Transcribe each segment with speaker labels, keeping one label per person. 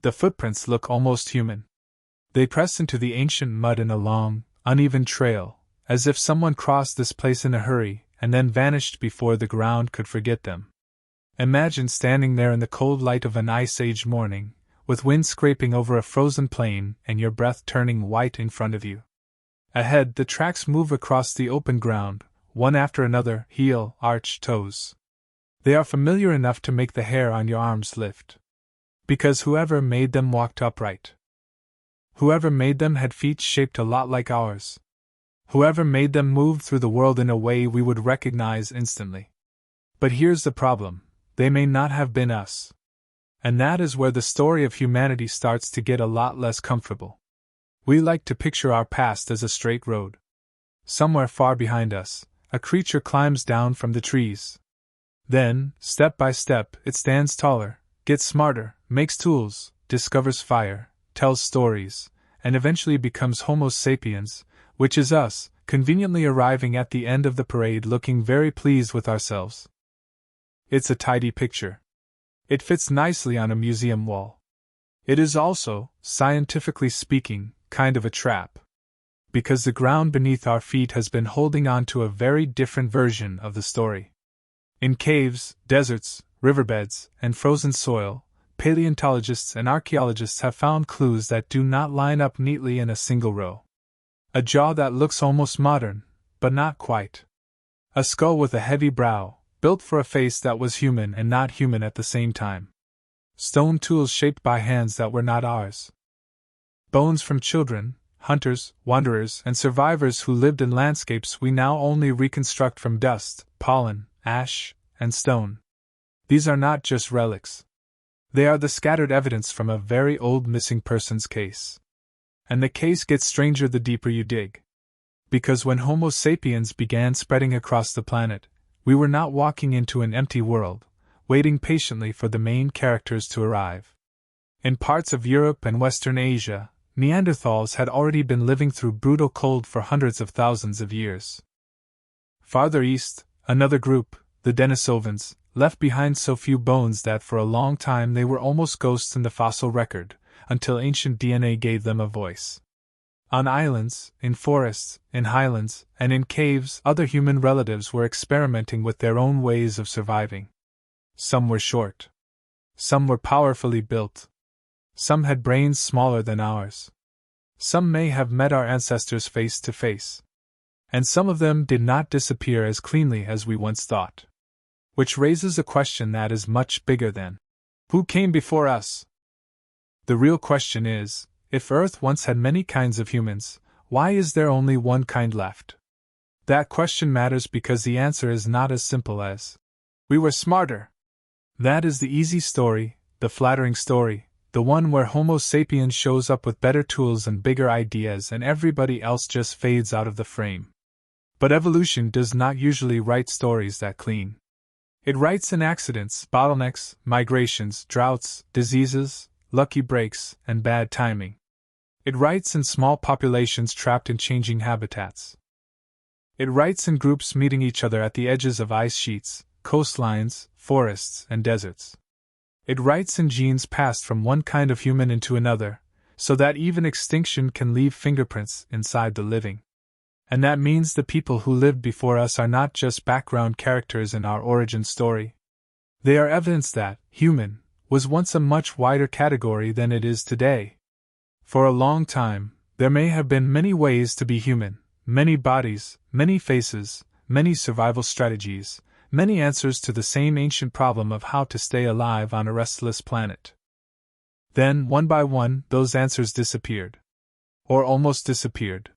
Speaker 1: The footprints look almost human. They press into the ancient mud in a long, uneven trail, as if someone crossed this place in a hurry and then vanished before the ground could forget them. Imagine standing there in the cold light of an Ice Age morning, with wind scraping over a frozen plain and your breath turning white in front of you. Ahead, the tracks move across the open ground, one after another, heel, arch, toes. They are familiar enough to make the hair on your arms lift. Because whoever made them walked upright. Whoever made them had feet shaped a lot like ours. Whoever made them moved through the world in a way we would recognize instantly. But here's the problem: they may not have been us. And that is where the story of humanity starts to get a lot less comfortable. We like to picture our past as a straight road. Somewhere far behind us, a creature climbs down from the trees. Then, step by step, it stands taller, gets smarter, makes tools, discovers fire, tells stories, and eventually becomes Homo sapiens, which is us, conveniently arriving at the end of the parade looking very pleased with ourselves. It's a tidy picture. It fits nicely on a museum wall. It is also, scientifically speaking, kind of a trap. Because the ground beneath our feet has been holding on to a very different version of the story. In caves, deserts, riverbeds, and frozen soil, paleontologists and archaeologists have found clues that do not line up neatly in a single row. A jaw that looks almost modern, but not quite. A skull with a heavy brow, built for a face that was human and not human at the same time. Stone tools shaped by hands that were not ours. Bones from children, hunters, wanderers, and survivors who lived in landscapes we now only reconstruct from dust, pollen, ash, and stone. These are not just relics. They are the scattered evidence from a very old missing persons case. And the case gets stranger the deeper you dig. Because when Homo sapiens began spreading across the planet, we were not walking into an empty world, waiting patiently for the main characters to arrive. In parts of Europe and Western Asia, Neanderthals had already been living through brutal cold for hundreds of thousands of years. Farther east, another group, the Denisovans, left behind so few bones that for a long time they were almost ghosts in the fossil record, until ancient DNA gave them a voice. On islands, in forests, in highlands, and in caves, other human relatives were experimenting with their own ways of surviving. Some were short. Some were powerfully built. Some had brains smaller than ours. Some may have met our ancestors face to face. And some of them did not disappear as cleanly as we once thought. Which raises a question that is much bigger than, who came before us? The real question is, if Earth once had many kinds of humans, why is there only one kind left? That question matters because the answer is not as simple as, we were smarter. That is the easy story, the flattering story, the one where Homo sapiens shows up with better tools and bigger ideas and everybody else just fades out of the frame. But evolution does not usually write stories that clean. It writes in accidents, bottlenecks, migrations, droughts, diseases, lucky breaks, and bad timing. It writes in small populations trapped in changing habitats. It writes in groups meeting each other at the edges of ice sheets, coastlines, forests, and deserts. It writes in genes passed from one kind of human into another, so that even extinction can leave fingerprints inside the living. And that means the people who lived before us are not just background characters in our origin story. They are evidence that human was once a much wider category than it is today. For a long time, there may have been many ways to be human, many bodies, many faces, many survival strategies, many answers to the same ancient problem of how to stay alive on a restless planet. Then, one by one, those answers disappeared. Or almost disappeared.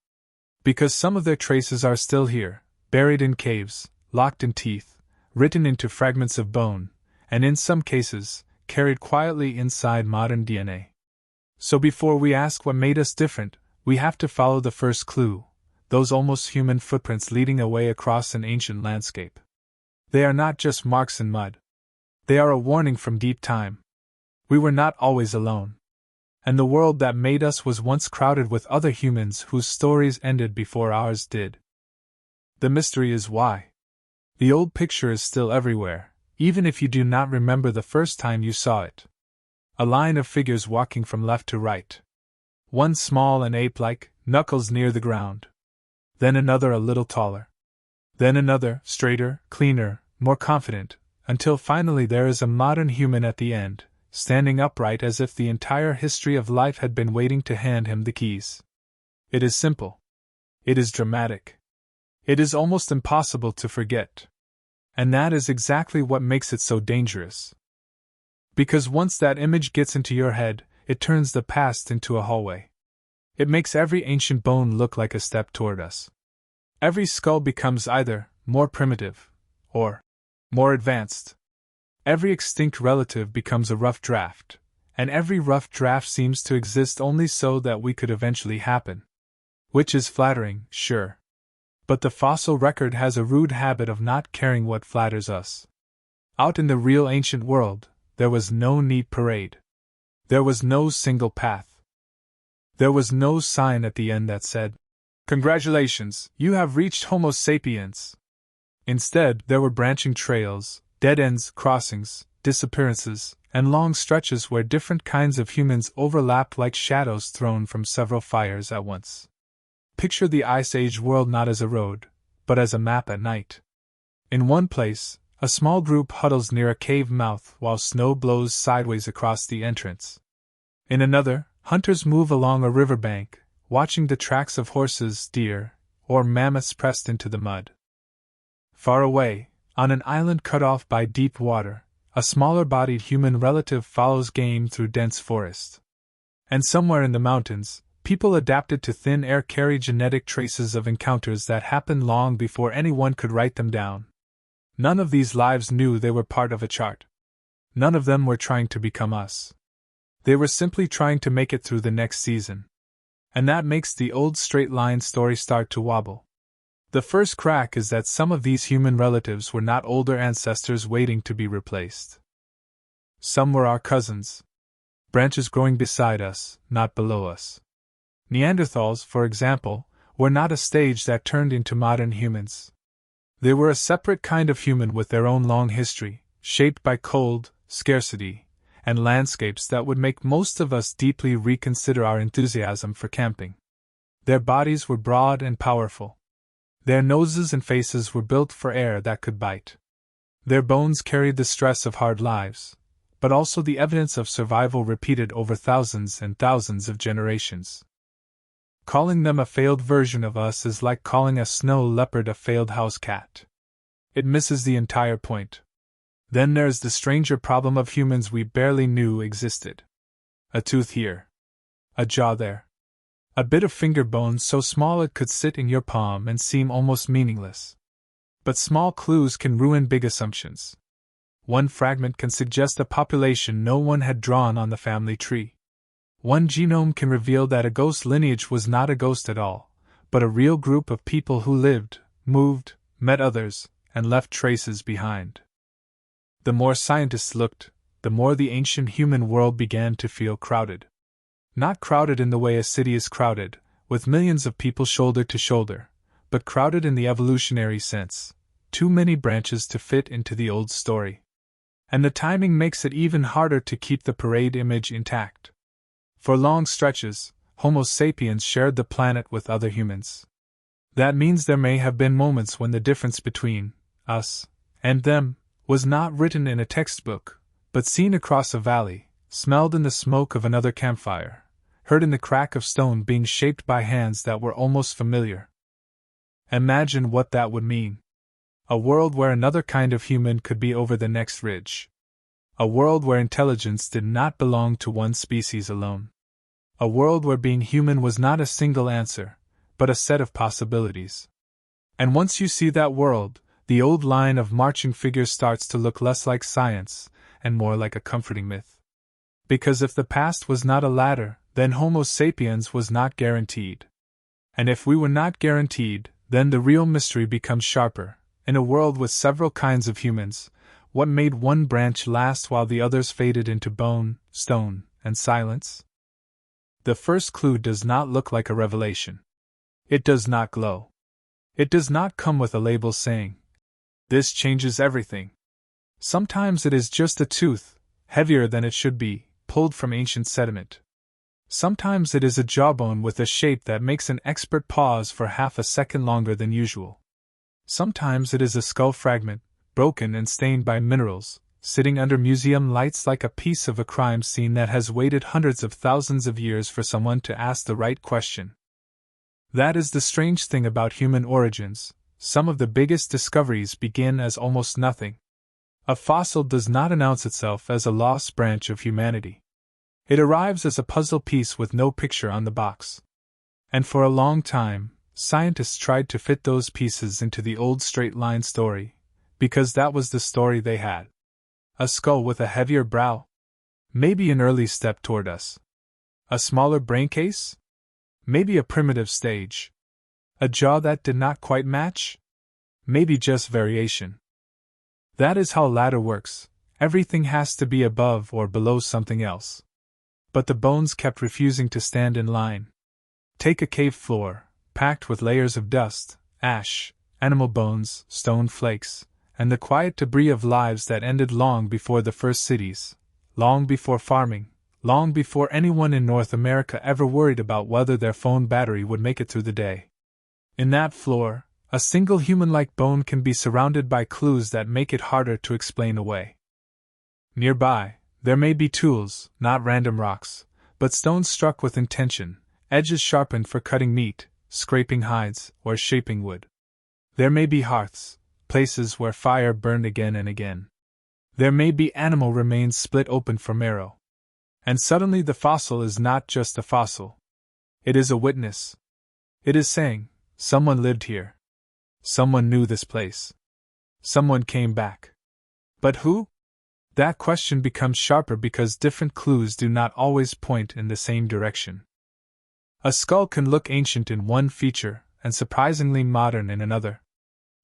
Speaker 1: Because some of their traces are still here, buried in caves, locked in teeth, written into fragments of bone, and in some cases, carried quietly inside modern DNA. So before we ask what made us different, we have to follow the first clue, those almost human footprints leading away across an ancient landscape. They are not just marks in mud. They are a warning from deep time. We were not always alone. And the world that made us was once crowded with other humans whose stories ended before ours did. The mystery is why. The old picture is still everywhere, even if you do not remember the first time you saw it. A line of figures walking from left to right. One small and ape-like, knuckles near the ground. Then another a little taller. Then another, straighter, cleaner, more confident, until finally there is a modern human at the end, standing upright as if the entire history of life had been waiting to hand him the keys. It is simple. It is dramatic. It is almost impossible to forget. And that is exactly what makes it so dangerous. Because once that image gets into your head, it turns the past into a hallway. It makes every ancient bone look like a step toward us. Every skull becomes either more primitive or more advanced. Every extinct relative becomes a rough draft, and every rough draft seems to exist only so that we could eventually happen. Which is flattering, sure. But the fossil record has a rude habit of not caring what flatters us. Out in the real ancient world, there was no neat parade. There was no single path. There was no sign at the end that said, "Congratulations, you have reached Homo sapiens." Instead, there were branching trails, dead ends, crossings, disappearances, and long stretches where different kinds of humans overlapped like shadows thrown from several fires at once. Picture the Ice Age world not as a road, but as a map at night. In one place, a small group huddles near a cave mouth while snow blows sideways across the entrance. In another, hunters move along a riverbank, watching the tracks of horses, deer, or mammoths pressed into the mud. Far away, on an island cut off by deep water, a smaller-bodied human relative follows game through dense forest. And somewhere in the mountains, people adapted to thin air carry genetic traces of encounters that happened long before anyone could write them down. None of these lives knew they were part of a chart. None of them were trying to become us. They were simply trying to make it through the next season. And that makes the old straight-line story start to wobble. The first crack is that some of these human relatives were not older ancestors waiting to be replaced. Some were our cousins. Branches growing beside us, not below us. Neanderthals, for example, were not a stage that turned into modern humans. They were a separate kind of human with their own long history, shaped by cold, scarcity, and landscapes that would make most of us deeply reconsider our enthusiasm for camping. Their bodies were broad and powerful. Their noses and faces were built for air that could bite. Their bones carried the stress of hard lives, but also the evidence of survival repeated over thousands and thousands of generations. Calling them a failed version of us is like calling a snow leopard a failed house cat. It misses the entire point. Then there's the stranger problem of humans we barely knew existed. A tooth here. A jaw there. A bit of finger bone so small it could sit in your palm and seem almost meaningless. But small clues can ruin big assumptions. One fragment can suggest a population no one had drawn on the family tree. One genome can reveal that a ghost lineage was not a ghost at all, but a real group of people who lived, moved, met others, and left traces behind. The more scientists looked, the more the ancient human world began to feel crowded. Not crowded in the way a city is crowded, with millions of people shoulder to shoulder, but crowded in the evolutionary sense, too many branches to fit into the old story. And the timing makes it even harder to keep the parade image intact. For long stretches, Homo sapiens shared the planet with other humans. That means there may have been moments when the difference between us and them was not written in a textbook, but seen across a valley, smelled in the smoke of another campfire, heard in the crack of stone being shaped by hands that were almost familiar. Imagine what that would mean. A world where another kind of human could be over the next ridge. A world where intelligence did not belong to one species alone. A world where being human was not a single answer, but a set of possibilities. And once you see that world, the old line of marching figures starts to look less like science and more like a comforting myth. Because if the past was not a ladder, then Homo sapiens was not guaranteed. And if we were not guaranteed, then the real mystery becomes sharper. In a world with several kinds of humans, what made one branch last while the others faded into bone, stone, and silence? The first clue does not look like a revelation. It does not glow. It does not come with a label saying, "This changes everything." Sometimes it is just a tooth, heavier than it should be, pulled from ancient sediment. Sometimes it is a jawbone with a shape that makes an expert pause for half a second longer than usual. Sometimes it is a skull fragment, broken and stained by minerals, sitting under museum lights like a piece of a crime scene that has waited hundreds of thousands of years for someone to ask the right question. That is the strange thing about human origins. Some of the biggest discoveries begin as almost nothing. A fossil does not announce itself as a lost branch of humanity. It arrives as a puzzle piece with no picture on the box. And for a long time, scientists tried to fit those pieces into the old straight-line story, because that was the story they had. A skull with a heavier brow? Maybe an early step toward us. A smaller brain case? Maybe a primitive stage. A jaw that did not quite match? Maybe just variation. That is how ladder works. Everything has to be above or below something else. But the bones kept refusing to stand in line. Take a cave floor, packed with layers of dust, ash, animal bones, stone flakes, and the quiet debris of lives that ended long before the first cities, long before farming, long before anyone in North America ever worried about whether their phone battery would make it through the day. In that floor, a single human-like bone can be surrounded by clues that make it harder to explain away. Nearby, there may be tools, not random rocks, but stones struck with intention, edges sharpened for cutting meat, scraping hides, or shaping wood. There may be hearths, places where fire burned again and again. There may be animal remains split open for marrow. And suddenly the fossil is not just a fossil. It is a witness. It is saying, someone lived here. Someone knew this place. Someone came back. But who? That question becomes sharper because different clues do not always point in the same direction. A skull can look ancient in one feature and surprisingly modern in another.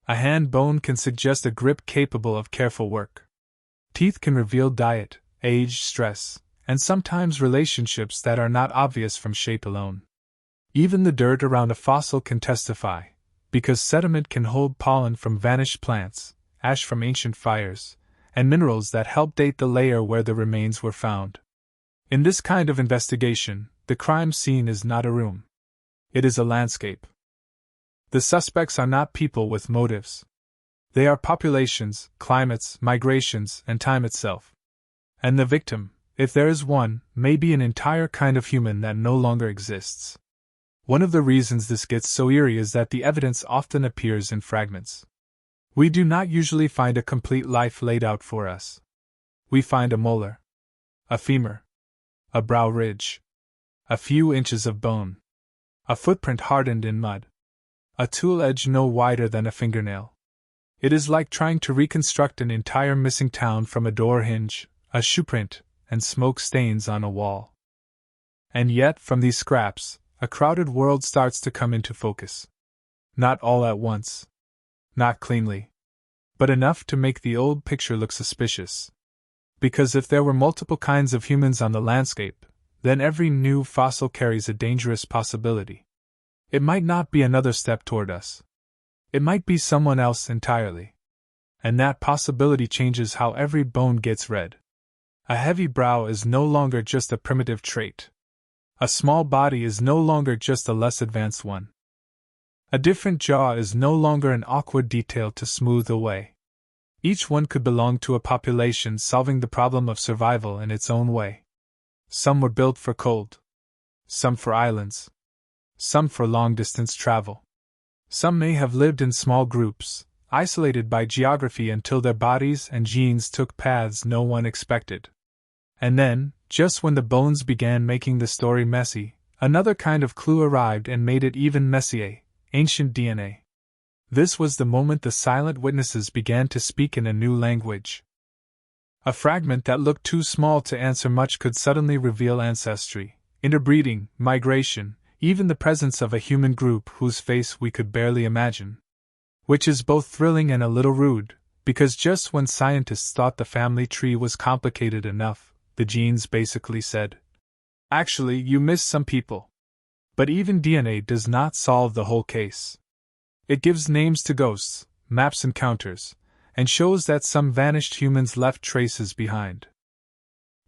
Speaker 1: A hand bone can suggest a grip capable of careful work. Teeth can reveal diet, age, stress, and sometimes relationships that are not obvious from shape alone. Even the dirt around a fossil can testify, because sediment can hold pollen from vanished plants, ash from ancient fires, and minerals that help date the layer where the remains were found. In this kind of investigation, the crime scene is not a room. It is a landscape. The suspects are not people with motives. They are populations, climates, migrations, and time itself. And the victim, if there is one, may be an entire kind of human that no longer exists. One of the reasons this gets so eerie is that the evidence often appears in fragments. We do not usually find a complete life laid out for us. We find a molar, a femur, a brow ridge, a few inches of bone, a footprint hardened in mud, a tool edge no wider than a fingernail. It is like trying to reconstruct an entire missing town from a door hinge, a shoeprint, and smoke stains on a wall. And yet, from these scraps, a crowded world starts to come into focus. Not all at once. Not cleanly. But enough to make the old picture look suspicious. Because if there were multiple kinds of humans on the landscape, then every new fossil carries a dangerous possibility. It might not be another step toward us. It might be someone else entirely. And that possibility changes how every bone gets read. A heavy brow is no longer just a primitive trait. A small body is no longer just a less advanced one. A different jaw is no longer an awkward detail to smooth away. Each one could belong to a population solving the problem of survival in its own way. Some were built for cold. Some for islands. Some for long-distance travel. Some may have lived in small groups, isolated by geography until their bodies and genes took paths no one expected. And then, just when the bones began making the story messy, another kind of clue arrived and made it even messier: ancient DNA. This was the moment the silent witnesses began to speak in a new language. A fragment that looked too small to answer much could suddenly reveal ancestry, interbreeding, migration, even the presence of a human group whose face we could barely imagine. Which is both thrilling and a little rude, because just when scientists thought the family tree was complicated enough, the genes basically said, "Actually, you missed some people." But even DNA does not solve the whole case. It gives names to ghosts, maps encounters, and shows that some vanished humans left traces behind.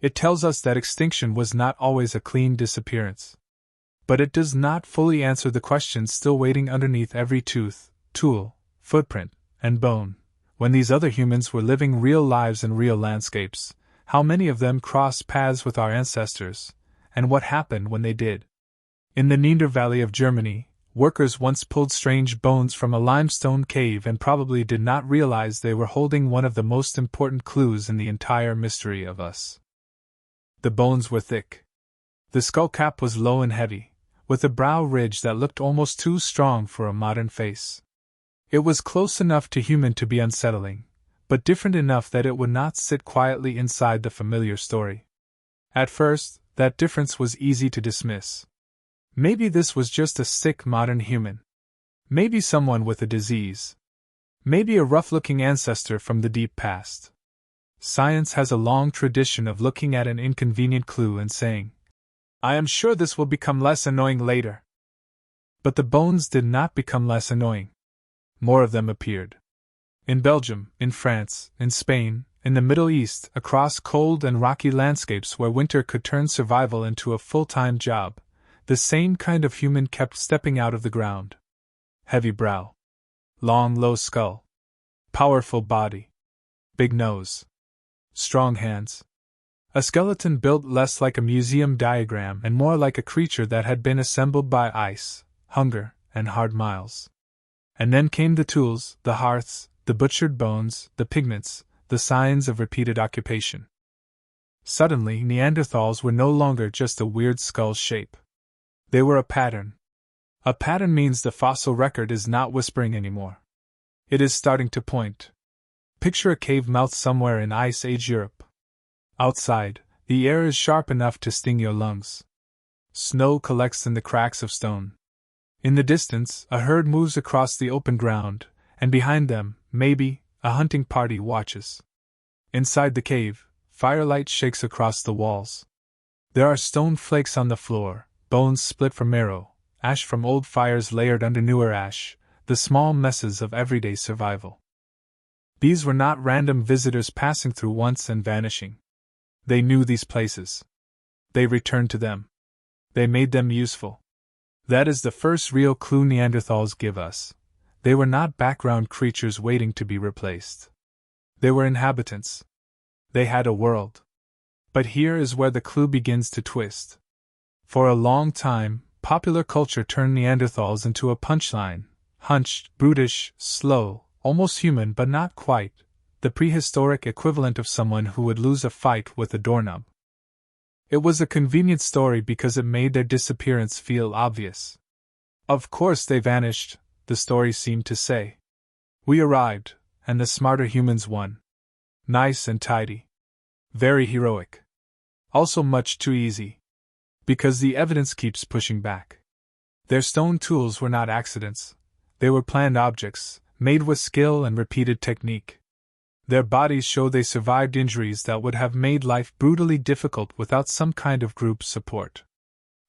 Speaker 1: It tells us that extinction was not always a clean disappearance. But it does not fully answer the questions still waiting underneath every tooth, tool, footprint, and bone. When these other humans were living real lives in real landscapes, how many of them crossed paths with our ancestors, and what happened when they did? In the Neander Valley of Germany, workers once pulled strange bones from a limestone cave and probably did not realize they were holding one of the most important clues in the entire mystery of us. The bones were thick. The skull cap was low and heavy, with a brow ridge that looked almost too strong for a modern face. It was close enough to human to be unsettling, but different enough that it would not sit quietly inside the familiar story. At first, that difference was easy to dismiss. Maybe this was just a sick modern human. Maybe someone with a disease. Maybe a rough-looking ancestor from the deep past. Science has a long tradition of looking at an inconvenient clue and saying, "I am sure this will become less annoying later." But the bones did not become less annoying. More of them appeared. In Belgium, in France, in Spain, in the Middle East, across cold and rocky landscapes where winter could turn survival into a full-time job, the same kind of human kept stepping out of the ground. Heavy brow. Long, low skull. Powerful body. Big nose. Strong hands. A skeleton built less like a museum diagram and more like a creature that had been assembled by ice, hunger, and hard miles. And then came the tools, the hearths, the butchered bones, the pigments, the signs of repeated occupation. Suddenly, Neanderthals were no longer just a weird skull shape. They were a pattern. A pattern means the fossil record is not whispering anymore. It is starting to point. Picture a cave mouth somewhere in Ice Age Europe. Outside, the air is sharp enough to sting your lungs. Snow collects in the cracks of stone. In the distance, a herd moves across the open ground, and behind them, maybe, a hunting party watches. Inside the cave, firelight shakes across the walls. There are stone flakes on the floor, bones split from marrow, ash from old fires layered under newer ash, the small messes of everyday survival. These were not random visitors passing through once and vanishing. They knew these places. They returned to them. They made them useful. That is the first real clue Neanderthals give us. They were not background creatures waiting to be replaced. They were inhabitants. They had a world. But here is where the clue begins to twist. For a long time, popular culture turned Neanderthals into a punchline: hunched, brutish, slow, almost human but not quite, the prehistoric equivalent of someone who would lose a fight with a doorknob. It was a convenient story because it made their disappearance feel obvious. Of course they vanished, the story seemed to say. We arrived, and the smarter humans won. Nice and tidy. Very heroic. Also much too easy. Because the evidence keeps pushing back. Their stone tools were not accidents. They were planned objects, made with skill and repeated technique. Their bodies show they survived injuries that would have made life brutally difficult without some kind of group support.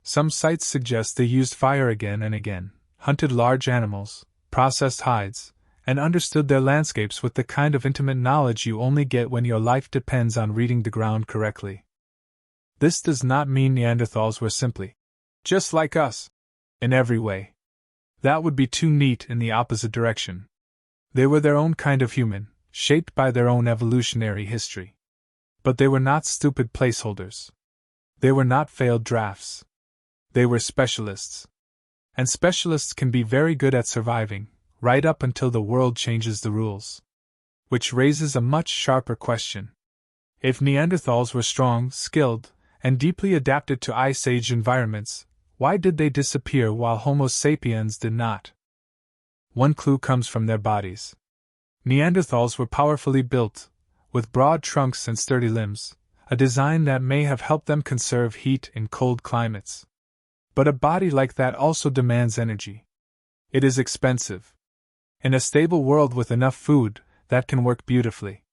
Speaker 1: Some sites suggest they used fire again and again, hunted large animals, processed hides, and understood their landscapes with the kind of intimate knowledge you only get when your life depends on reading the ground correctly. This does not mean Neanderthals were simply just like us, in every way. That would be too neat in the opposite direction. They were their own kind of human, shaped by their own evolutionary history. But they were not stupid placeholders. They were not failed drafts. They were specialists. And specialists can be very good at surviving, right up until the world changes the rules. Which raises a much sharper question. If Neanderthals were strong, skilled, and deeply adapted to Ice Age environments, why did they disappear while Homo sapiens did not? One clue comes from their bodies. Neanderthals were powerfully built, with broad trunks and sturdy limbs, a design that may have helped them conserve heat in cold climates. But a body like that also demands energy. It is expensive. In a stable world with enough food, that can work beautifully.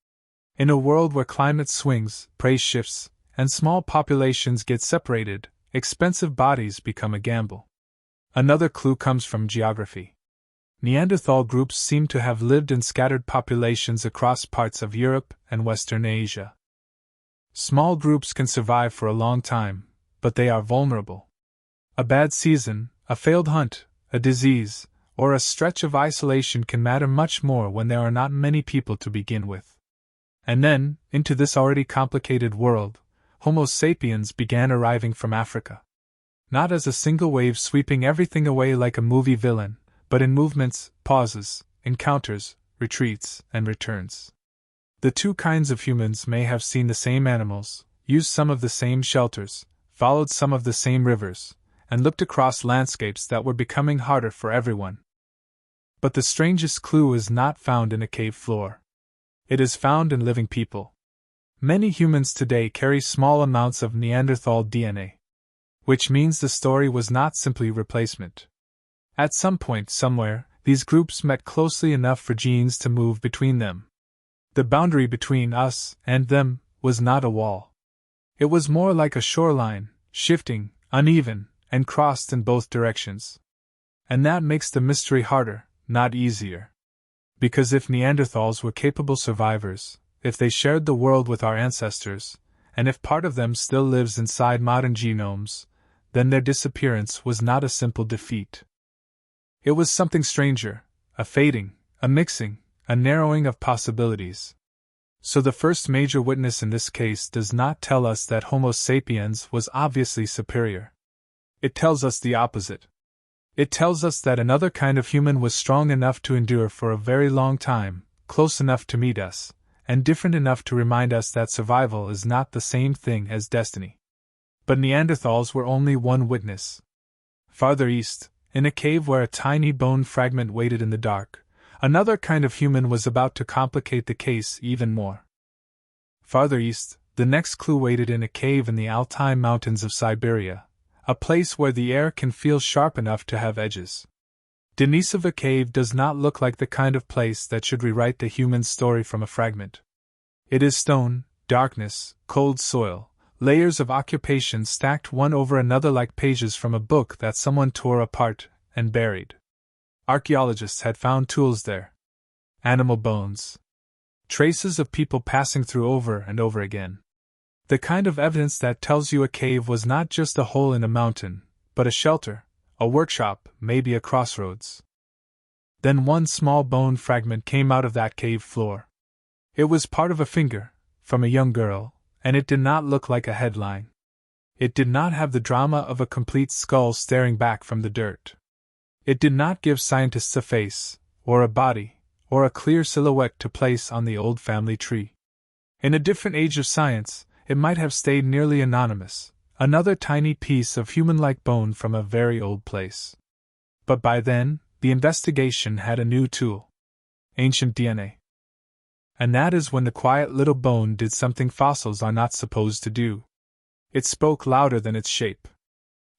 Speaker 1: In a world where climate swings, prey shifts, and small populations get separated, expensive bodies become a gamble. Another clue comes from geography. Neanderthal groups seem to have lived in scattered populations across parts of Europe and Western Asia. Small groups can survive for a long time, but they are vulnerable. A bad season, a failed hunt, a disease, or a stretch of isolation can matter much more when there are not many people to begin with. And then, into this already complicated world, Homo sapiens began arriving from Africa. Not as a single wave sweeping everything away like a movie villain, but in movements, pauses, encounters, retreats, and returns. The two kinds of humans may have seen the same animals, used some of the same shelters, followed some of the same rivers, and looked across landscapes that were becoming harder for everyone. But the strangest clue is not found in a cave floor. It is found in living people. Many humans today carry small amounts of Neanderthal DNA. Which means the story was not simply replacement. At some point somewhere, these groups met closely enough for genes to move between them. The boundary between us and them was not a wall. It was more like a shoreline, shifting, uneven, and crossed in both directions. And that makes the mystery harder, not easier. Because if Neanderthals were capable survivors, if they shared the world with our ancestors, and if part of them still lives inside modern genomes, then their disappearance was not a simple defeat. It was something stranger, a fading, a mixing, a narrowing of possibilities. So the first major witness in this case does not tell us that Homo sapiens was obviously superior. It tells us the opposite. It tells us that another kind of human was strong enough to endure for a very long time, close enough to meet us, and different enough to remind us that survival is not the same thing as destiny. But Neanderthals were only one witness. Farther east, in a cave where a tiny bone fragment waited in the dark, another kind of human was about to complicate the case even more. Farther east, the next clue waited in a cave in the Altai Mountains of Siberia, a place where the air can feel sharp enough to have edges. Denisova Cave does not look like the kind of place that should rewrite the human story from a fragment. It is stone, darkness, cold soil, layers of occupation stacked one over another like pages from a book that someone tore apart and buried. Archaeologists had found tools there. Animal bones. Traces of people passing through over and over again. The kind of evidence that tells you a cave was not just a hole in a mountain, but a shelter, a workshop, maybe a crossroads. Then one small bone fragment came out of that cave floor. It was part of a finger, from a young girl, and it did not look like a headline. It did not have the drama of a complete skull staring back from the dirt. It did not give scientists a face, or a body, or a clear silhouette to place on the old family tree. In a different age of science, it might have stayed nearly anonymous, another tiny piece of human-like bone from a very old place. But by then, the investigation had a new tool. Ancient DNA. And that is when the quiet little bone did something fossils are not supposed to do. It spoke louder than its shape.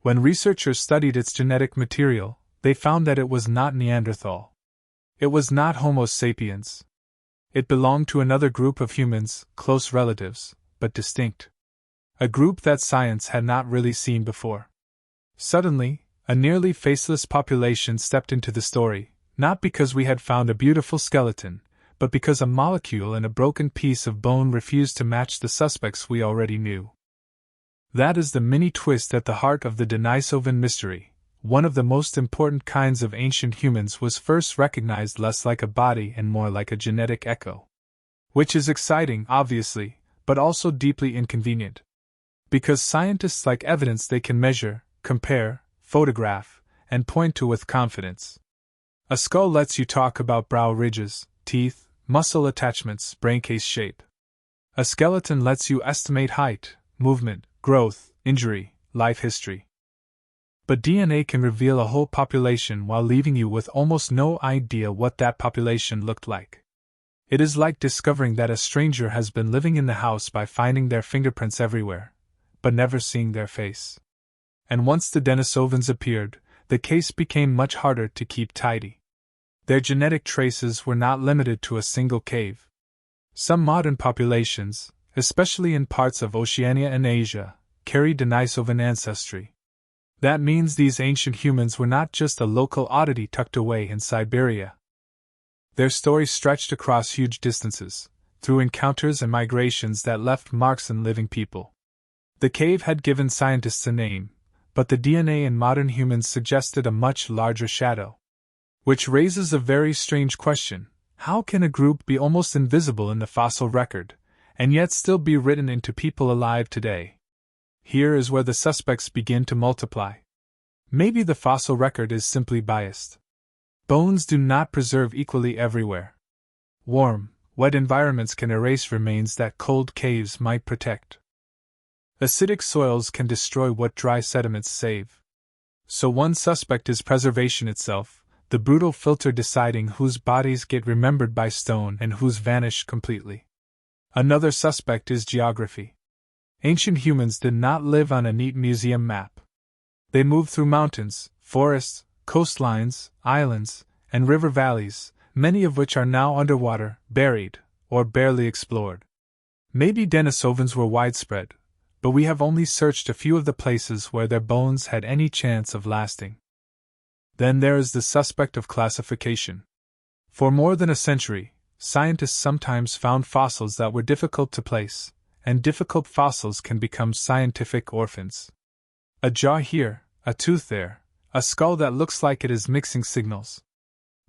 Speaker 1: When researchers studied its genetic material, they found that it was not Neanderthal. It was not Homo sapiens. It belonged to another group of humans, close relatives, but distinct. A group that science had not really seen before. Suddenly, a nearly faceless population stepped into the story, not because we had found a beautiful skeleton, but because a molecule in a broken piece of bone refused to match the suspects we already knew. That is the mini twist at the heart of the Denisovan mystery. One of the most important kinds of ancient humans was first recognized less like a body and more like a genetic echo. Which is exciting, obviously, but also deeply inconvenient. Because scientists like evidence they can measure, compare, photograph, and point to with confidence. A skull lets you talk about brow ridges, teeth, muscle attachments, braincase shape. A skeleton lets you estimate height, movement, growth, injury, life history. But DNA can reveal a whole population while leaving you with almost no idea what that population looked like. It is like discovering that a stranger has been living in the house by finding their fingerprints everywhere, but never seeing their face. And once the Denisovans appeared, the case became much harder to keep tidy. Their genetic traces were not limited to a single cave. Some modern populations, especially in parts of Oceania and Asia, carry Denisovan ancestry. That means these ancient humans were not just a local oddity tucked away in Siberia. Their story stretched across huge distances, through encounters and migrations that left marks in living people. The cave had given scientists a name, but the DNA in modern humans suggested a much larger shadow. Which raises a very strange question: how can a group be almost invisible in the fossil record, and yet still be written into people alive today? Here is where the suspects begin to multiply. Maybe the fossil record is simply biased. Bones do not preserve equally everywhere. Warm, wet environments can erase remains that cold caves might protect. Acidic soils can destroy what dry sediments save. So one suspect is preservation itself, the brutal filter deciding whose bodies get remembered by stone and whose vanish completely. Another suspect is geography. Ancient humans did not live on a neat museum map. They moved through mountains, forests, coastlines, islands, and river valleys, many of which are now underwater, buried, or barely explored. Maybe Denisovans were widespread, but we have only searched a few of the places where their bones had any chance of lasting. Then there is the suspect of classification. For more than a century, scientists sometimes found fossils that were difficult to place, and difficult fossils can become scientific orphans. A jaw here, a tooth there, a skull that looks like it is mixing signals.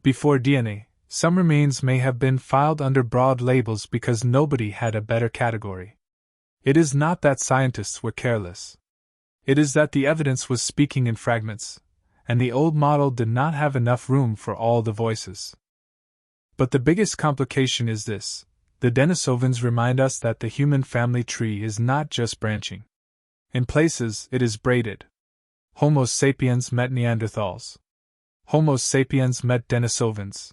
Speaker 1: Before DNA, some remains may have been filed under broad labels because nobody had a better category. It is not that scientists were careless. It is that the evidence was speaking in fragments, and the old model did not have enough room for all the voices. But the biggest complication is this: the Denisovans remind us that the human family tree is not just branching. In places, it is braided. Homo sapiens met Neanderthals. Homo sapiens met Denisovans.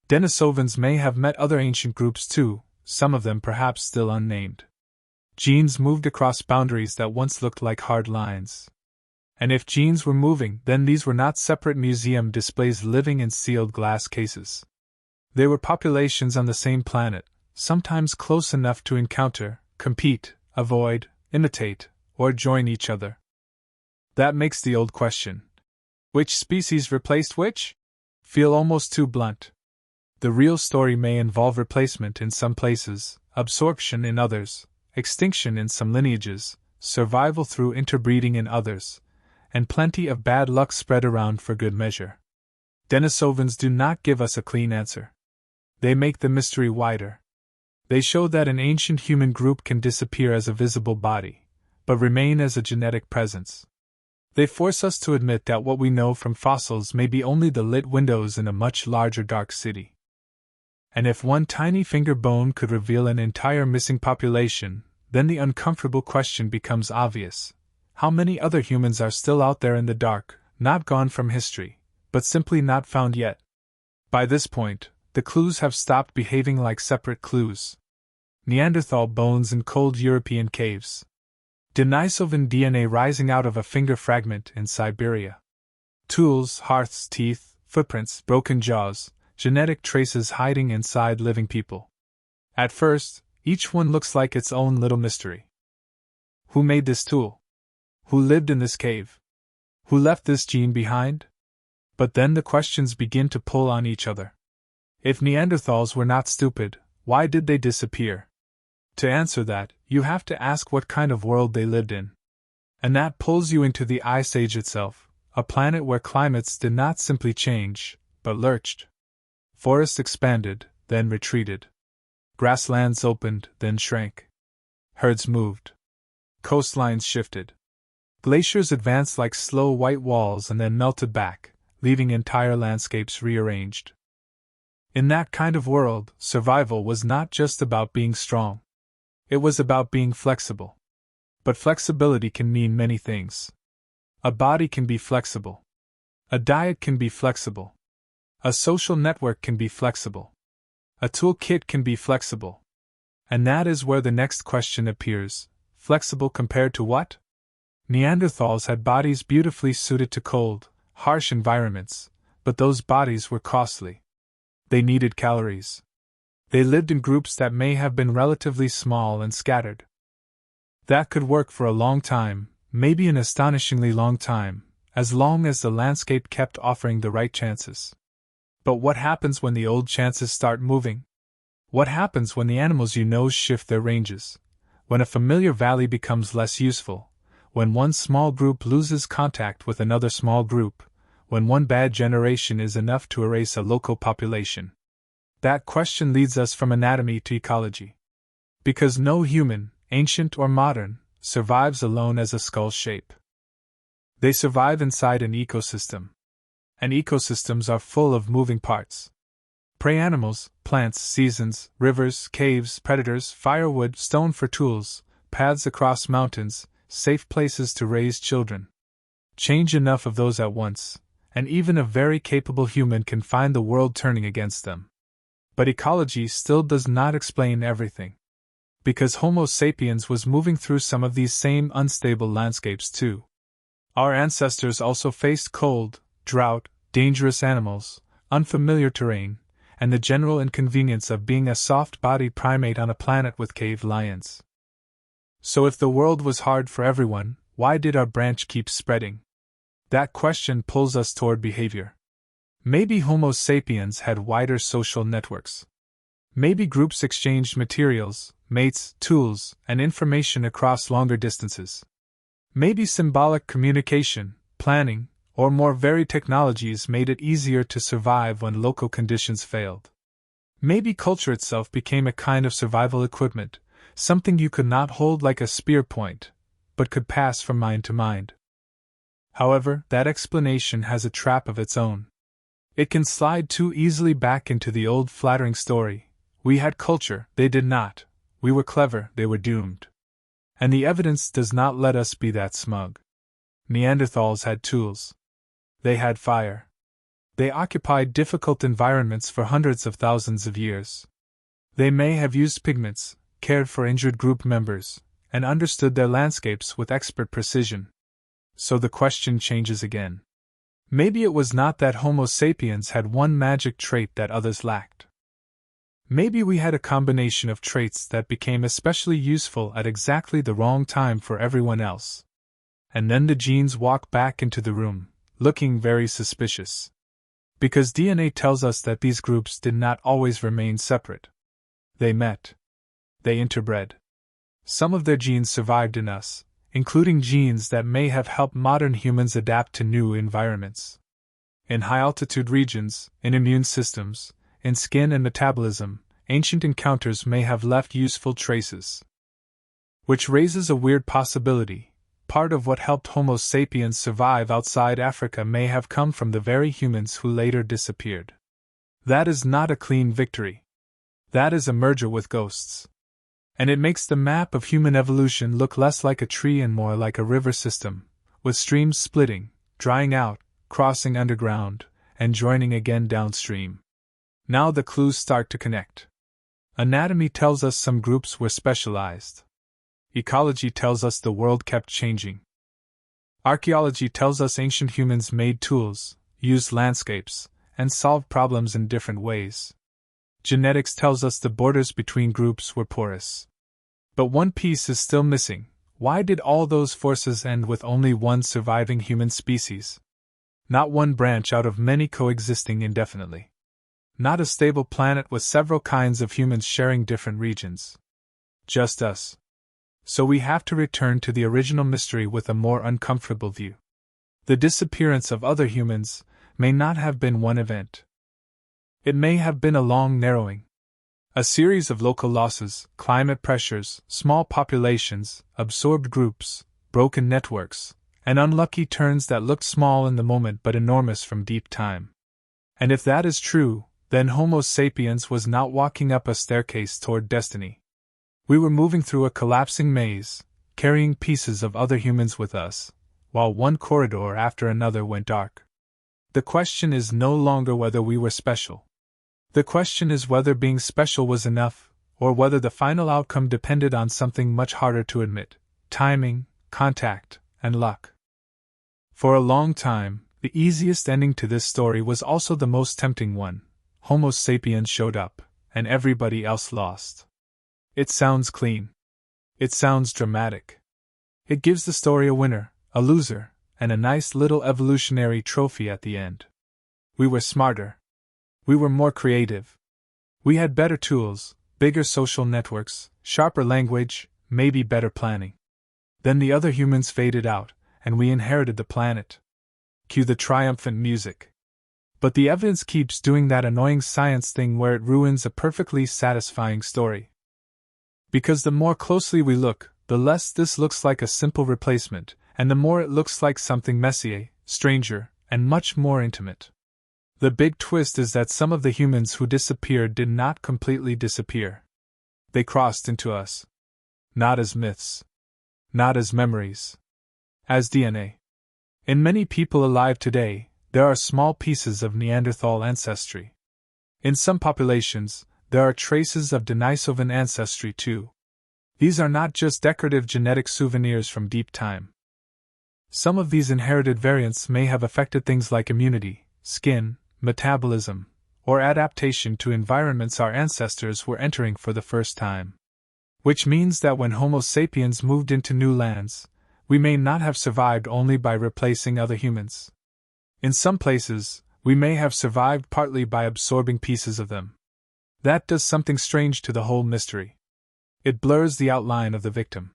Speaker 1: Denisovans may have met other ancient groups too, some of them perhaps still unnamed. Genes moved across boundaries that once looked like hard lines. And if genes were moving, then these were not separate museum displays living in sealed glass cases. They were populations on the same planet, sometimes close enough to encounter, compete, avoid, imitate, or join each other. That makes the old question, which species replaced which, feel almost too blunt. The real story may involve replacement in some places, absorption in others, extinction in some lineages, survival through interbreeding in others, and plenty of bad luck spread around for good measure. Denisovans do not give us a clean answer. They make the mystery wider. They show that an ancient human group can disappear as a visible body, but remain as a genetic presence. They force us to admit that what we know from fossils may be only the lit windows in a much larger dark city. And if one tiny finger bone could reveal an entire missing population, then the uncomfortable question becomes obvious. How many other humans are still out there in the dark, not gone from history, but simply not found yet? By this point, the clues have stopped behaving like separate clues. Neanderthal bones in cold European caves. Denisovan DNA rising out of a finger fragment in Siberia. Tools, hearths, teeth, footprints, broken jaws, genetic traces hiding inside living people. At first, each one looks like its own little mystery. Who made this tool? Who lived in this cave? Who left this gene behind? But then the questions begin to pull on each other. If Neanderthals were not stupid, why did they disappear? To answer that, you have to ask what kind of world they lived in. And that pulls you into the Ice Age itself, a planet where climates did not simply change, but lurched. Forests expanded, then retreated. Grasslands opened, then shrank. Herds moved. Coastlines shifted. Glaciers advanced like slow white walls and then melted back, leaving entire landscapes rearranged. In that kind of world, survival was not just about being strong. It was about being flexible. But flexibility can mean many things. A body can be flexible. A diet can be flexible. A social network can be flexible. A toolkit can be flexible. And that is where the next question appears. Flexible compared to what? Neanderthals had bodies beautifully suited to cold, harsh environments, but those bodies were costly. They needed calories. They lived in groups that may have been relatively small and scattered. That could work for a long time, maybe an astonishingly long time, as long as the landscape kept offering the right chances. But what happens when the old chances start moving? What happens when the animals you know shift their ranges? When a familiar valley becomes less useful? When one small group loses contact with another small group? When one bad generation is enough to erase a local population? That question leads us from anatomy to ecology. Because no human, ancient or modern, survives alone as a skull shape. They survive inside an ecosystem. And ecosystems are full of moving parts. Prey animals, plants, seasons, rivers, caves, predators, firewood, stone for tools, paths across mountains, safe places to raise children. Change enough of those at once, and even a very capable human can find the world turning against them. But ecology still does not explain everything. Because Homo sapiens was moving through some of these same unstable landscapes too. Our ancestors also faced cold, drought, dangerous animals, unfamiliar terrain, and the general inconvenience of being a soft-bodied primate on a planet with cave lions. So if the world was hard for everyone, why did our branch keep spreading? That question pulls us toward behavior. Maybe Homo sapiens had wider social networks. Maybe groups exchanged materials, mates, tools, and information across longer distances. Maybe symbolic communication, planning, or more varied technologies made it easier to survive when local conditions failed. Maybe culture itself became a kind of survival equipment, something you could not hold like a spear point, but could pass from mind to mind. However, that explanation has a trap of its own. It can slide too easily back into the old flattering story: we had culture, they did not; we were clever, they were doomed. And the evidence does not let us be that smug. Neanderthals had tools. They had fire. They occupied difficult environments for hundreds of thousands of years. They may have used pigments, cared for injured group members, and understood their landscapes with expert precision. So the question changes again. Maybe it was not that Homo sapiens had one magic trait that others lacked. Maybe we had a combination of traits that became especially useful at exactly the wrong time for everyone else. And then the genes walk back into the room, looking very suspicious. Because DNA tells us that these groups did not always remain separate. They met. They interbred. Some of their genes survived in us, including genes that may have helped modern humans adapt to new environments. In high-altitude regions, in immune systems, in skin and metabolism, ancient encounters may have left useful traces. Which raises a weird possibility. Part of what helped Homo sapiens survive outside Africa may have come from the very humans who later disappeared. That is not a clean victory. That is a merger with ghosts. And it makes the map of human evolution look less like a tree and more like a river system, with streams splitting, drying out, crossing underground, and joining again downstream. Now the clues start to connect. Anatomy tells us some groups were specialized. Ecology tells us the world kept changing. Archaeology tells us ancient humans made tools, used landscapes, and solved problems in different ways. Genetics tells us the borders between groups were porous. But one piece is still missing. Why did all those forces end with only one surviving human species? Not one branch out of many coexisting indefinitely. Not a stable planet with several kinds of humans sharing different regions. Just us. So we have to return to the original mystery with a more uncomfortable view. The disappearance of other humans may not have been one event. It may have been a long narrowing. A series of local losses, climate pressures, small populations, absorbed groups, broken networks, and unlucky turns that looked small in the moment but enormous from deep time. And if that is true, then Homo sapiens was not walking up a staircase toward destiny. We were moving through a collapsing maze, carrying pieces of other humans with us, while one corridor after another went dark. The question is no longer whether we were special. The question is whether being special was enough, or whether the final outcome depended on something much harder to admit: timing, contact, and luck. For a long time, the easiest ending to this story was also the most tempting one. Homo sapiens showed up, and everybody else lost. It sounds clean. It sounds dramatic. It gives the story a winner, a loser, and a nice little evolutionary trophy at the end. We were smarter. We were more creative. We had better tools, bigger social networks, sharper language, maybe better planning. Then the other humans faded out, and we inherited the planet. Cue the triumphant music. But the evidence keeps doing that annoying science thing where it ruins a perfectly satisfying story. Because the more closely we look, the less this looks like a simple replacement, and the more it looks like something messier, stranger, and much more intimate. The big twist is that some of the humans who disappeared did not completely disappear. They crossed into us. Not as myths. Not as memories. As DNA. In many people alive today, there are small pieces of Neanderthal ancestry. In some populations, there are traces of Denisovan ancestry too. These are not just decorative genetic souvenirs from deep time. Some of these inherited variants may have affected things like immunity, skin, metabolism, or adaptation to environments our ancestors were entering for the first time. Which means that when Homo sapiens moved into new lands, we may not have survived only by replacing other humans. In some places, we may have survived partly by absorbing pieces of them. That does something strange to the whole mystery. It blurs the outline of the victim.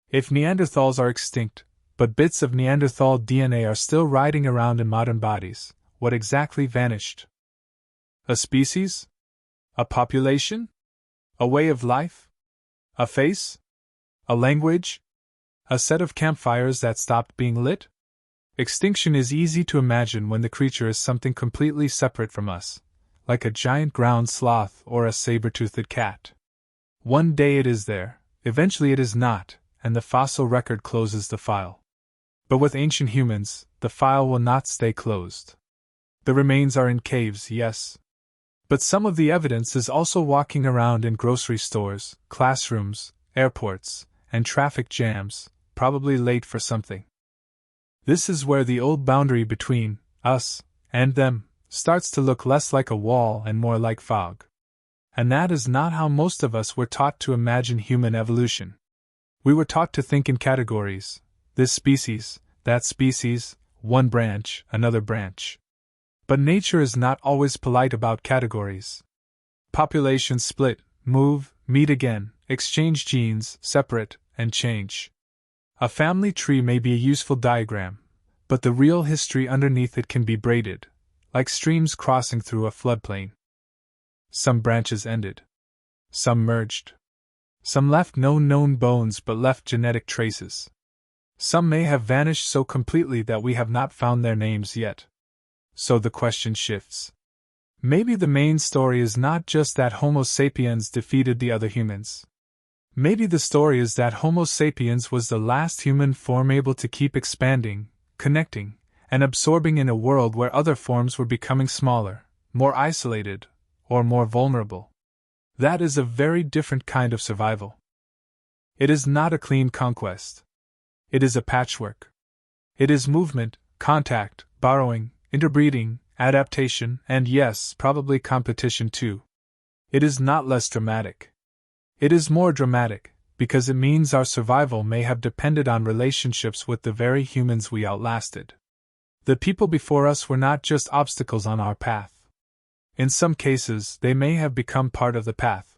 Speaker 1: If Neanderthals are extinct, but bits of Neanderthal DNA are still riding around in modern bodies, what exactly vanished? A species? A population? A way of life? A face? A language? A set of campfires that stopped being lit? Extinction is easy to imagine when the creature is something completely separate from us, like a giant ground sloth or a saber-toothed cat. One day it is there, eventually it is not, and the fossil record closes the file. But with ancient humans, the file will not stay closed. The remains are in caves, yes. But some of the evidence is also walking around in grocery stores, classrooms, airports, and traffic jams, probably late for something. This is where the old boundary between us and them starts to look less like a wall and more like fog. And that is not how most of us were taught to imagine human evolution. We were taught to think in categories: this species, that species, one branch, another branch. But nature is not always polite about categories. Populations split, move, meet again, exchange genes, separate, and change. A family tree may be a useful diagram, but the real history underneath it can be braided, like streams crossing through a floodplain. Some branches ended. Some merged. Some left no known bones but left genetic traces. Some may have vanished so completely that we have not found their names yet. So the question shifts. Maybe the main story is not just that Homo sapiens defeated the other humans. Maybe the story is that Homo sapiens was the last human form able to keep expanding, connecting, and absorbing in a world where other forms were becoming smaller, more isolated, or more vulnerable. That is a very different kind of survival. It is not a clean conquest. It is a patchwork. It is movement, contact, borrowing, interbreeding, adaptation, and yes, probably competition too. It is not less dramatic. It is more dramatic, because it means our survival may have depended on relationships with the very humans we outlasted. The people before us were not just obstacles on our path. In some cases, they may have become part of the path.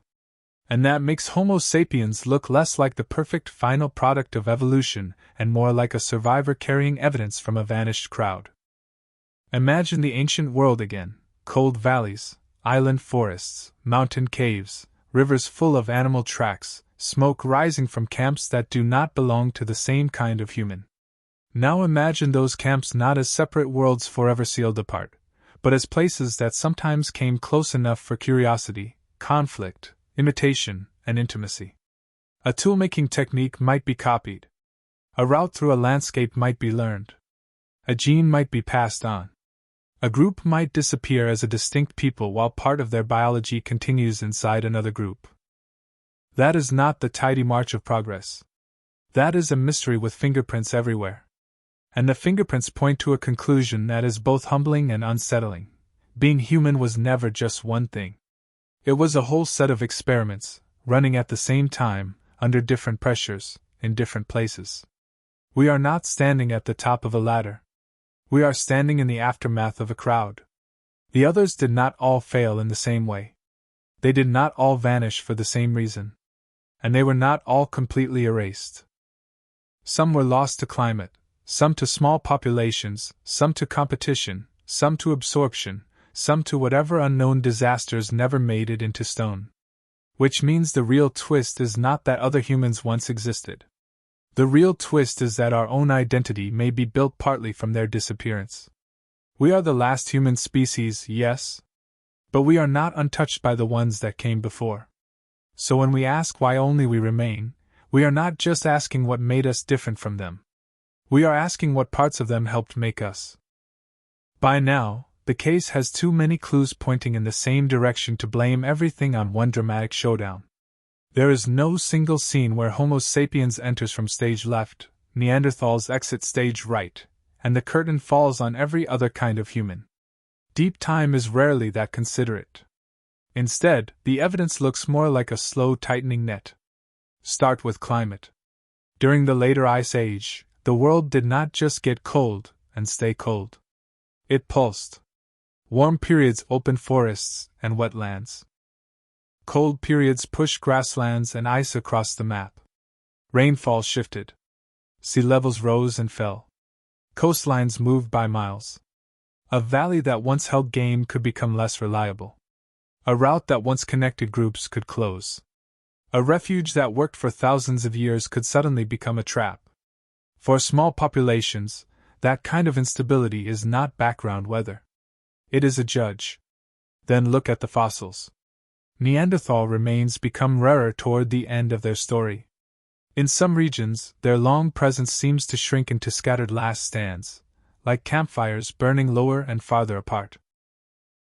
Speaker 1: And that makes Homo sapiens look less like the perfect final product of evolution and more like a survivor carrying evidence from a vanished crowd. Imagine the ancient world again: cold valleys, island forests, mountain caves, rivers full of animal tracks, smoke rising from camps that do not belong to the same kind of human. Now imagine those camps not as separate worlds forever sealed apart, but as places that sometimes came close enough for curiosity, conflict, imitation, and intimacy. A tool-making technique might be copied. A route through a landscape might be learned. A gene might be passed on. A group might disappear as a distinct people while part of their biology continues inside another group. That is not the tidy march of progress. That is a mystery with fingerprints everywhere. And the fingerprints point to a conclusion that is both humbling and unsettling. Being human was never just one thing. It was a whole set of experiments, running at the same time, under different pressures, in different places. We are not standing at the top of a ladder. We are standing in the aftermath of a crowd. The others did not all fail in the same way. They did not all vanish for the same reason. And they were not all completely erased. Some were lost to climate, some to small populations, some to competition, some to absorption, some to whatever unknown disasters never made it into stone. Which means the real twist is not that other humans once existed. The real twist is that our own identity may be built partly from their disappearance. We are the last human species, yes, but we are not untouched by the ones that came before. So when we ask why only we remain, we are not just asking what made us different from them. We are asking what parts of them helped make us. By now, the case has too many clues pointing in the same direction to blame everything on one dramatic showdown. There is no single scene where Homo sapiens enters from stage left, Neanderthals exit stage right, and the curtain falls on every other kind of human. Deep time is rarely that considerate. Instead, the evidence looks more like a slow tightening net. Start with climate. During the later Ice Age, the world did not just get cold and stay cold. It pulsed. Warm periods opened forests and wetlands. Cold periods pushed grasslands and ice across the map. Rainfall shifted. Sea levels rose and fell. Coastlines moved by miles. A valley that once held game could become less reliable. A route that once connected groups could close. A refuge that worked for thousands of years could suddenly become a trap. For small populations, that kind of instability is not background weather. It is a judge. Then look at the fossils. Neanderthal remains become rarer toward the end of their story. In some regions, their long presence seems to shrink into scattered last stands, like campfires burning lower and farther apart.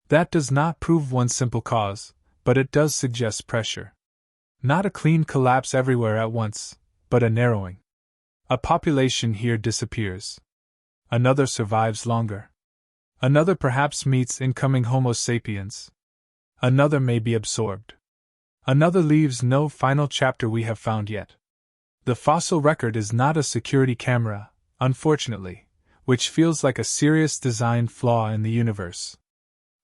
Speaker 1: That does not prove one simple cause, but it does suggest pressure. Not a clean collapse everywhere at once, but a narrowing. A population here disappears. Another survives longer. Another perhaps meets incoming Homo sapiens. Another may be absorbed. Another leaves no final chapter we have found yet. The fossil record is not a security camera, unfortunately, which feels like a serious design flaw in the universe.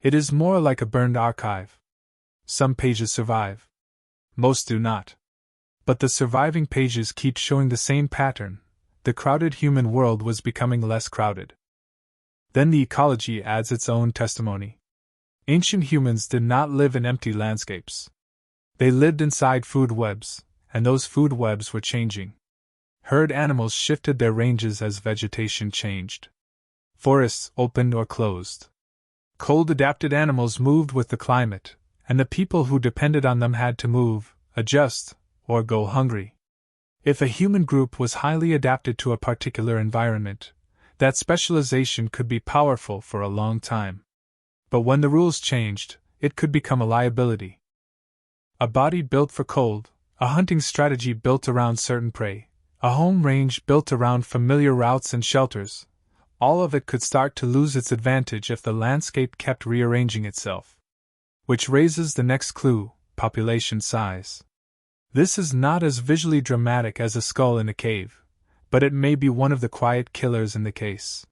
Speaker 1: It is more like a burned archive. Some pages survive. Most do not. But the surviving pages keep showing the same pattern. The crowded human world was becoming less crowded. Then the ecology adds its own testimony. Ancient humans did not live in empty landscapes. They lived inside food webs, and those food webs were changing. Herd animals shifted their ranges as vegetation changed. Forests opened or closed. Cold-adapted animals moved with the climate, and the people who depended on them had to move, adjust, or go hungry. If a human group was highly adapted to a particular environment, that specialization could be powerful for a long time. But when the rules changed, it could become a liability. A body built for cold, a hunting strategy built around certain prey, a home range built around familiar routes and shelters, all of it could start to lose its advantage if the landscape kept rearranging itself. Which raises the next clue: population size. This is not as visually dramatic as a skull in a cave, but it may be one of the quiet killers in the case.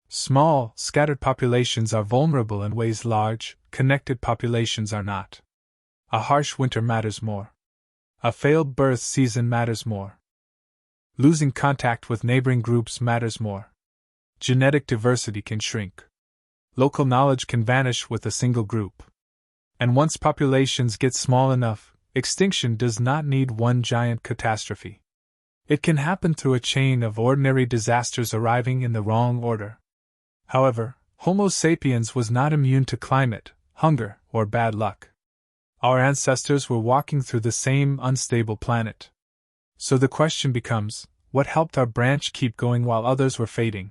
Speaker 1: Small, scattered populations are vulnerable in ways large, connected populations are not. A harsh winter matters more. A failed birth season matters more. Losing contact with neighboring groups matters more. Genetic diversity can shrink. Local knowledge can vanish with a single group. And once populations get small enough, extinction does not need one giant catastrophe. It can happen through a chain of ordinary disasters arriving in the wrong order. However, Homo sapiens was not immune to climate, hunger, or bad luck. Our ancestors were walking through the same unstable planet. So the question becomes, what helped our branch keep going while others were fading?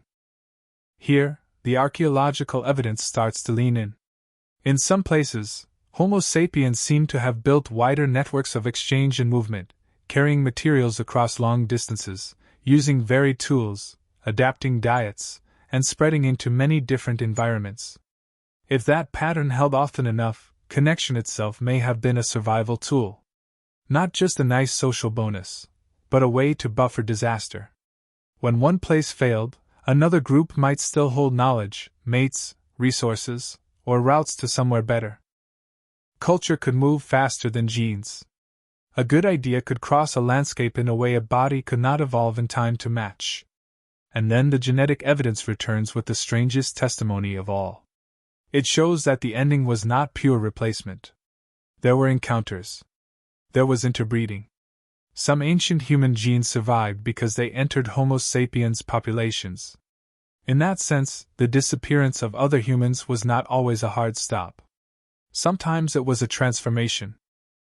Speaker 1: Here, the archaeological evidence starts to lean in. In some places, Homo sapiens seem to have built wider networks of exchange and movement, carrying materials across long distances, using varied tools, adapting diets, and spreading into many different environments. If that pattern held often enough, connection itself may have been a survival tool. Not just a nice social bonus, but a way to buffer disaster. When one place failed, another group might still hold knowledge, mates, resources, or routes to somewhere better. Culture could move faster than genes. A good idea could cross a landscape in a way a body could not evolve in time to match. And then the genetic evidence returns with the strangest testimony of all. It shows that the ending was not pure replacement. There were encounters. There was interbreeding. Some ancient human genes survived because they entered Homo sapiens populations. In that sense, the disappearance of other humans was not always a hard stop. Sometimes it was a transformation.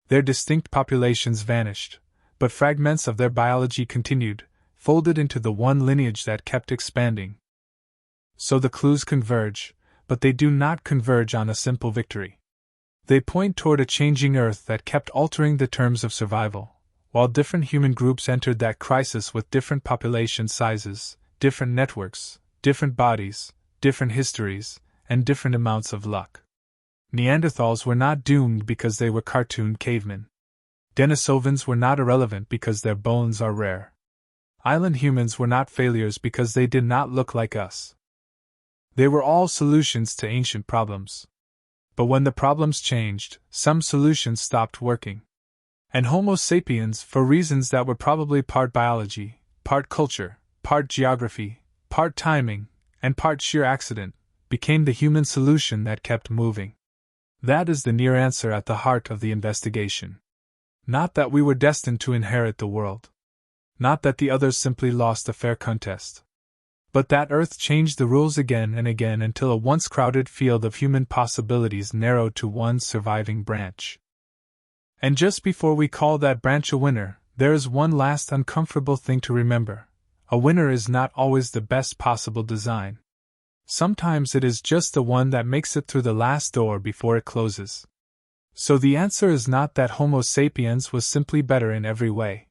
Speaker 1: Their distinct populations vanished, but fragments of their biology continued, folded into the one lineage that kept expanding. So the clues converge, but they do not converge on a simple victory. They point toward a changing Earth that kept altering the terms of survival, while different human groups entered that crisis with different population sizes, different networks, different bodies, different histories, and different amounts of luck. Neanderthals were not doomed because they were cartoon cavemen. Denisovans were not irrelevant because their bones are rare. Island humans were not failures because they did not look like us. They were all solutions to ancient problems. But when the problems changed, some solutions stopped working. And Homo sapiens, for reasons that were probably part biology, part culture, part geography, part timing, and part sheer accident, became the human solution that kept moving. That is the near answer at the heart of the investigation. Not that we were destined to inherit the world. Not that the others simply lost a fair contest. But that Earth changed the rules again and again until a once crowded field of human possibilities narrowed to one surviving branch. And just before we call that branch a winner, there is one last uncomfortable thing to remember. A winner is not always the best possible design. Sometimes it is just the one that makes it through the last door before it closes. So the answer is not that Homo sapiens was simply better in every way.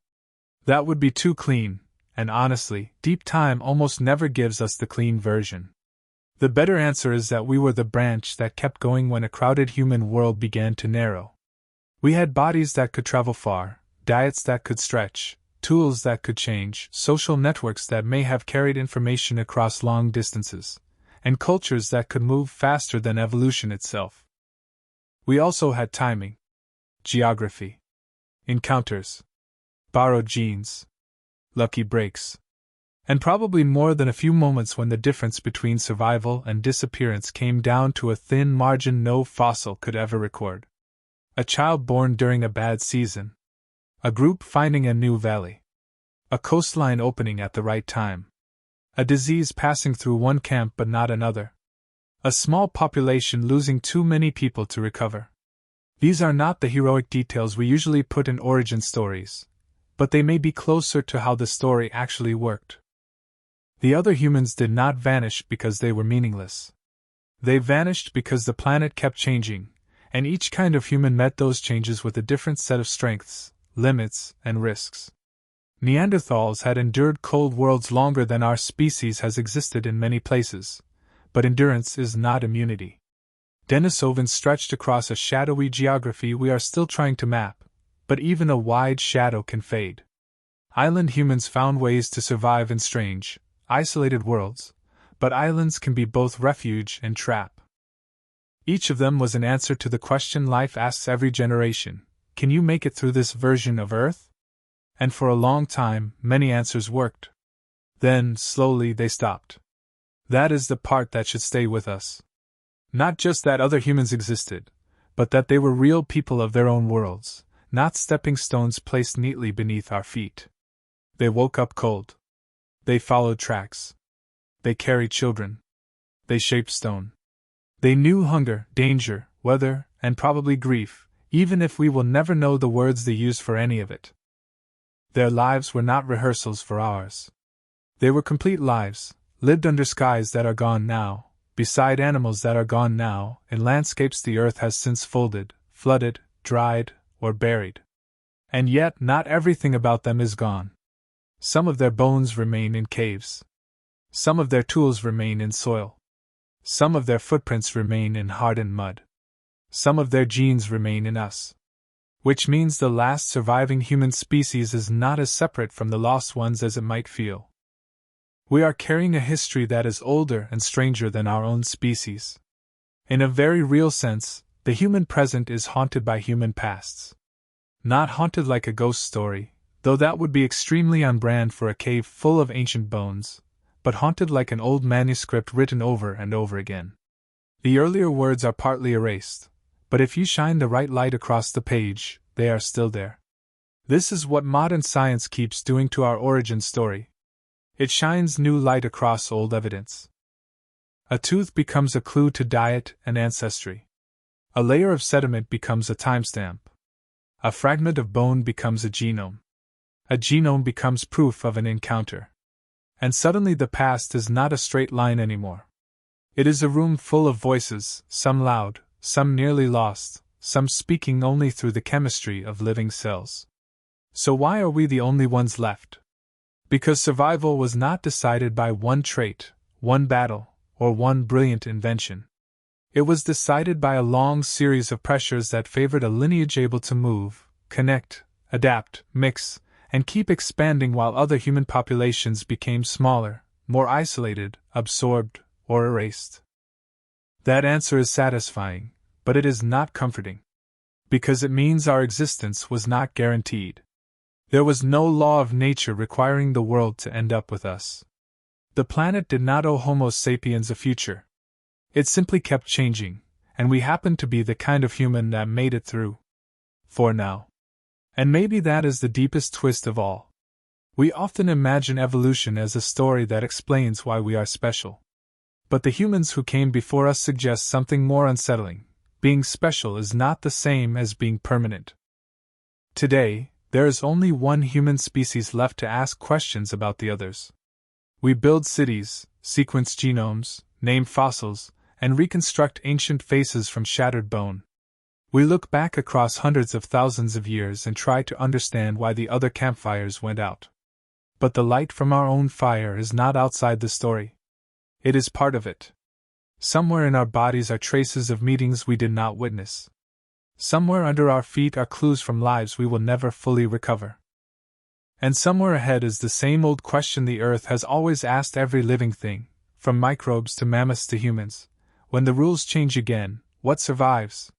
Speaker 1: That would be too clean, and honestly, deep time almost never gives us the clean version. The better answer is that we were the branch that kept going when a crowded human world began to narrow. We had bodies that could travel far, diets that could stretch, tools that could change, social networks that may have carried information across long distances, and cultures that could move faster than evolution itself. We also had timing, geography, encounters, borrowed genes, lucky breaks, and probably more than a few moments when the difference between survival and disappearance came down to a thin margin no fossil could ever record. A child born during a bad season, a group finding a new valley, a coastline opening at the right time, a disease passing through one camp but not another, a small population losing too many people to recover. These are not the heroic details we usually put in origin stories, but they may be closer to how the story actually worked. The other humans did not vanish because they were meaningless. They vanished because the planet kept changing, and each kind of human met those changes with a different set of strengths, limits, and risks. Neanderthals had endured cold worlds longer than our species has existed in many places, but endurance is not immunity. Denisovans stretched across a shadowy geography we are still trying to map, but even a wide shadow can fade. Island humans found ways to survive in strange, isolated worlds, but islands can be both refuge and trap. Each of them was an answer to the question life asks every generation: can you make it through this version of Earth? And for a long time, many answers worked. Then, slowly, they stopped. That is the part that should stay with us. Not just that other humans existed, but that they were real people of their own worlds, not stepping stones placed neatly beneath our feet. They woke up cold. They followed tracks. They carried children. They shaped stone. They knew hunger, danger, weather, and probably grief, even if we will never know the words they used for any of it. Their lives were not rehearsals for ours. They were complete lives, lived under skies that are gone now, beside animals that are gone now, in landscapes the earth has since folded, flooded, dried, or buried. And yet not everything about them is gone. Some of their bones remain in caves. Some of their tools remain in soil. Some of their footprints remain in hardened mud. Some of their genes remain in us. Which means the last surviving human species is not as separate from the lost ones as it might feel. We are carrying a history that is older and stranger than our own species. In a very real sense, the human present is haunted by human pasts. Not haunted like a ghost story, though that would be extremely on brand for a cave full of ancient bones, but haunted like an old manuscript written over and over again. The earlier words are partly erased, but if you shine the right light across the page, they are still there. This is what modern science keeps doing to our origin story. It shines new light across old evidence. A tooth becomes a clue to diet and ancestry. A layer of sediment becomes a timestamp. A fragment of bone becomes a genome. A genome becomes proof of an encounter. And suddenly the past is not a straight line anymore. It is a room full of voices, some loud, some nearly lost, some speaking only through the chemistry of living cells. So why are we the only ones left? Because survival was not decided by one trait, one battle, or one brilliant invention. It was decided by a long series of pressures that favored a lineage able to move, connect, adapt, mix, and keep expanding while other human populations became smaller, more isolated, absorbed, or erased. That answer is satisfying, but it is not comforting. Because it means our existence was not guaranteed. There was no law of nature requiring the world to end up with us. The planet did not owe Homo sapiens a future. It simply kept changing, and we happened to be the kind of human that made it through. For now. And maybe that is the deepest twist of all. We often imagine evolution as a story that explains why we are special. But the humans who came before us suggest something more unsettling. Being special is not the same as being permanent. Today, there is only one human species left to ask questions about the others. We build cities, sequence genomes, name fossils, and reconstruct ancient faces from shattered bone. We look back across hundreds of thousands of years and try to understand why the other campfires went out. But the light from our own fire is not outside the story. It is part of it. Somewhere in our bodies are traces of meetings we did not witness. Somewhere under our feet are clues from lives we will never fully recover. And somewhere ahead is the same old question the Earth has always asked every living thing, from microbes to mammoths to humans. When the rules change again, what survives?